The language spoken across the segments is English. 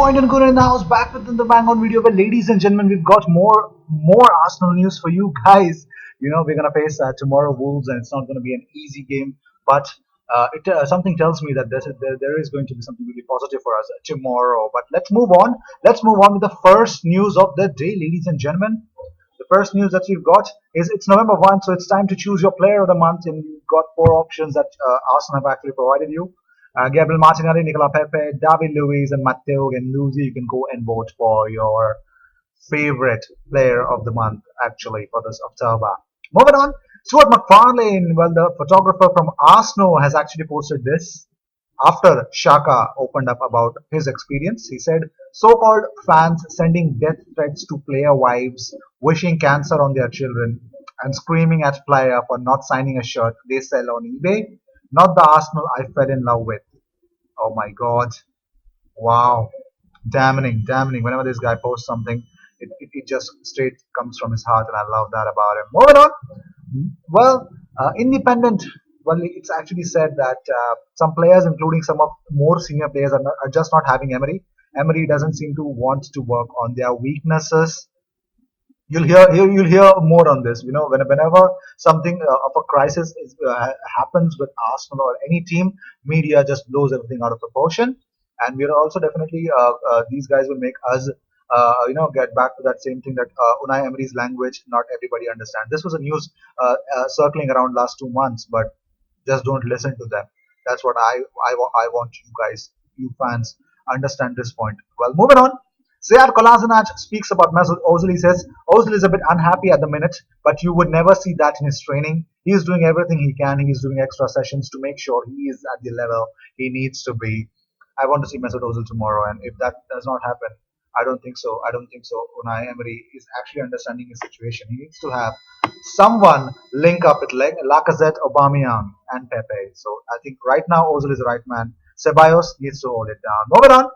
Point and Gooner in the house, back with the bang on video. But ladies and gentlemen, we've got more Arsenal news for you guys. We're gonna face tomorrow Wolves, and it's not gonna be an easy game. But something tells me that there is going to be something really positive for us tomorrow. But let's move on. Let's move on with the first news of the day, ladies and gentlemen. The first news that we've got is it's November 1, so it's time to choose your player of the month, and you've got four options that Arsenal have actually provided you. Gabriel Martinelli, Nicola Pepe, David Luiz, and Matteo Genluzi. You can go and vote for your favorite player of the month, actually, for this October. Moving on, Stuart McFarlane, well, the photographer from Arsenal, has actually posted this after Xhaka opened up about his experience. He said, so-called fans sending death threats to player wives, wishing cancer on their children, and screaming at player for not signing a shirt they sell on eBay. Not the Arsenal I fell in love with. Oh my God. Wow. Damning, damning. Whenever this guy posts something, it just straight comes from his heart, and I love that about him. Moving on. Well, independent. Well, it's actually said that some players, including some of more senior players, are just not having Emery. Emery doesn't seem to want to work on their weaknesses. You'll hear more on this. Whenever something of a crisis happens with Arsenal or any team, media just blows everything out of proportion, and we're also definitely these guys will make us get back to that same thing that Unai Emery's language not everybody understands. This was a news circling around last 2 months, but just don't listen to them. That's what I want you guys, you fans, understand this point. Well, moving on. Sead Kolasinac speaks about Mesut Ozil. He says Ozil is a bit unhappy at the minute, but you would never see that in his training. He is doing everything he can. He is doing extra sessions to make sure he is at the level he needs to be. I want to see Mesut Ozil tomorrow, and if that does not happen, I don't think so. I don't think so. Unai Emery is actually understanding his situation. He needs to have someone link up with Lacazette, Aubameyang, and Pepe. So I think right now Ozil is the right man. Ceballos needs to hold it down. Moving on.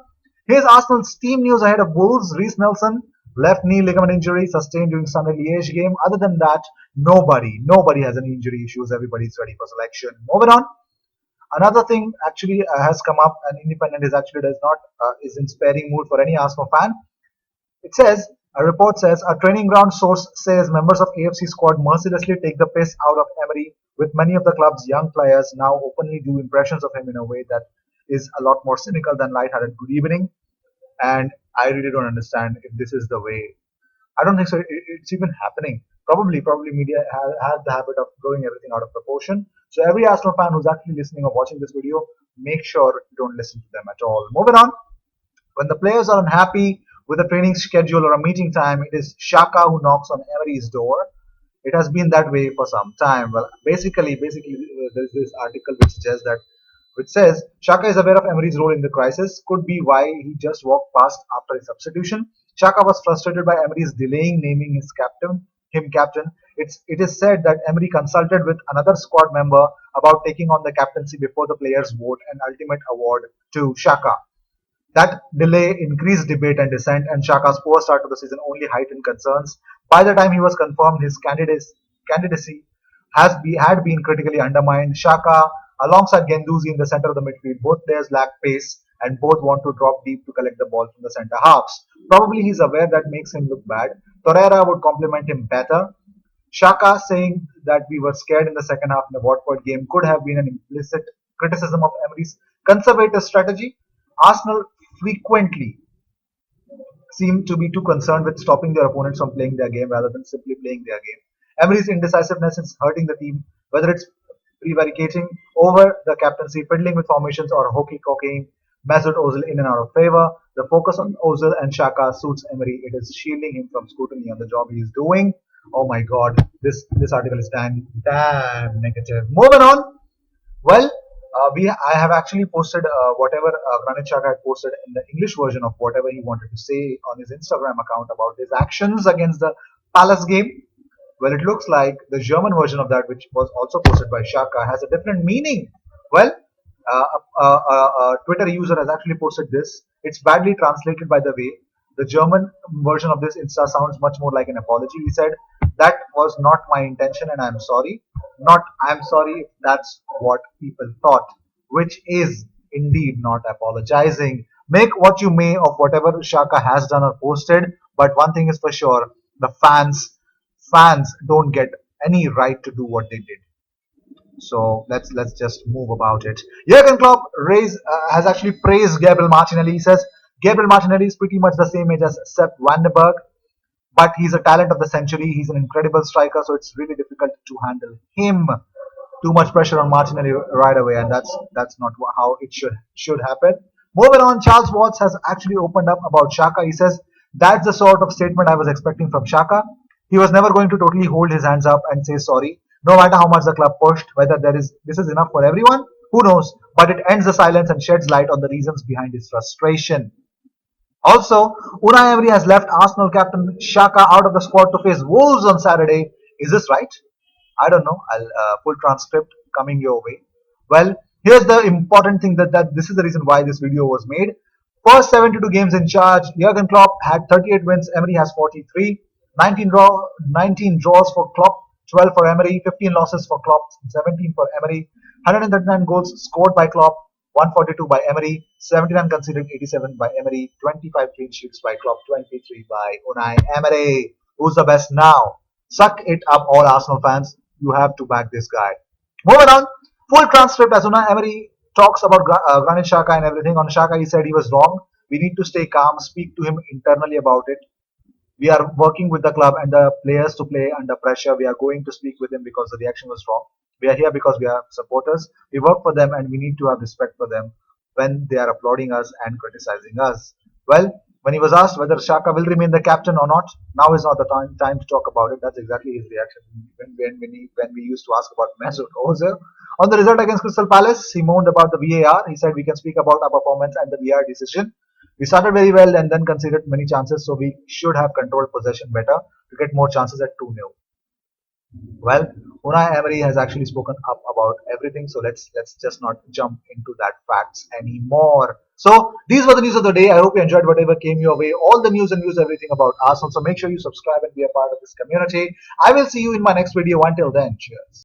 Here's Arsenal's team news ahead of Wolves. Reece Nelson, left knee ligament injury sustained during Sunday Liège game. Other than that, nobody has any injury issues. Everybody's ready for selection. Moving on. Another thing actually has come up, and Independent is actually does not is in sparing mood for any Arsenal fan. It says a report says a training ground source says members of AFC squad mercilessly take the piss out of Emery, with many of the club's young players now openly do impressions of him in a way that is a lot more cynical than light-hearted good evening. And I really don't understand if this is the way. I don't think so. It's even happening. Probably media has the habit of blowing everything out of proportion. So every Arsenal fan who's actually listening or watching this video, make sure you don't listen to them at all. Moving on. When the players are unhappy with a training schedule or a meeting time, it is Xhaka who knocks on Emery's door. It has been that way for some time. Well, basically, there's this article which says Xhaka is aware of Emery's role in the crisis. Could be why he just walked past after his substitution. Xhaka was frustrated by Emery's delaying naming him captain. It is said that Emery consulted with another squad member about taking on the captaincy before the players vote an ultimate award to Xhaka. That delay increased debate and dissent, and Xhaka's poor start to the season only heightened concerns. By the time he was confirmed, his candidacy had been critically undermined. Xhaka, alongside Genduzi in the center of the midfield, both players lack pace and both want to drop deep to collect the ball from the center halves. Probably he's aware that makes him look bad. Torreira would complement him better. Xhaka saying that we were scared in the second half in the Watford game could have been an implicit criticism of Emery's conservative strategy. Arsenal frequently seem to be too concerned with stopping their opponents from playing their game rather than simply playing their game. Emery's indecisiveness is hurting the team, whether it's prevaricating over the captaincy, fiddling with formations, or hokey cocking Mesut Ozil in and out of favor. The focus on Ozil and Xhaka suits Emery. It is shielding him from scrutiny on the job he is doing. Oh my God, this article is damn negative. Moving on. Well, I have actually posted whatever Granit Xhaka had posted in the English version of whatever he wanted to say on his Instagram account about his actions against the Palace game. Well, it looks like the German version of that, which was also posted by Xhaka, has a different meaning. Well, a Twitter user has actually posted this. It's badly translated, by the way. The German version of this Insta sounds much more like an apology. He said, "That was not my intention, and I'm sorry. Not I'm sorry if that's what people thought," which is indeed not apologizing. Make what you may of whatever Xhaka has done or posted, but one thing is for sure: the fans don't get any right to do what they did. So let's just move about it. Jurgen Klopp has actually praised Gabriel Martinelli. He says Gabriel Martinelli is pretty much the same age as Sepp Vandenberg, but he's a talent of the century. He's an incredible striker, so it's really difficult to handle him. Too much pressure on Martinelli right away, and that's not how it should happen. Moving on, Charles Watts has actually opened up about Xhaka. He says that's the sort of statement I was expecting from Xhaka. He was never going to totally hold his hands up and say sorry, no matter how much the club pushed. Whether this is enough for everyone, who knows? But it ends the silence and sheds light on the reasons behind his frustration. Also, Unai Emery has left Arsenal captain Xhaka out of the squad to face Wolves on Saturday. Is this right? I don't know. I'll full transcript coming your way. Well, here's the important thing that this is the reason why this video was made. First 72 games in charge, Jurgen Klopp had 38 wins. Emery has 43. 19 draws for Klopp, 12 for Emery. 15 losses for Klopp, 17 for Emery. 139 goals scored by Klopp, 142 by Emery. 79 conceded, 87 by Emery. 25 clean sheets by Klopp, 23 by Unai Emery. Who's the best now? Suck it up, all Arsenal fans. You have to back this guy. Moving on, full transcript as Unai Emery talks about Granit Xhaka and everything. On Xhaka, he said he was wrong. We need to stay calm, speak to him internally about it. We are working with the club and the players to play under pressure. We are going to speak with him because the reaction was wrong. We are here because we are supporters. We work for them and we need to have respect for them when they are applauding us and criticizing us. Well, when he was asked whether Xhaka will remain the captain or not, now is not the time to talk about it. That's exactly his reaction when we used to ask about Mesut Ozil. On the result against Crystal Palace, he moaned about the VAR. He said we can speak about our performance and the VAR decision. We started very well and then conceded many chances, so we should have controlled possession better to get more chances at 2-0. Well, Unai Emery has actually spoken up about everything, so let's just not jump into that facts anymore. So these were the news of the day. I hope you enjoyed whatever came your way. All the news and news, everything about Arsenal. So make sure you subscribe and be a part of this community. I will see you in my next video. Until then, cheers.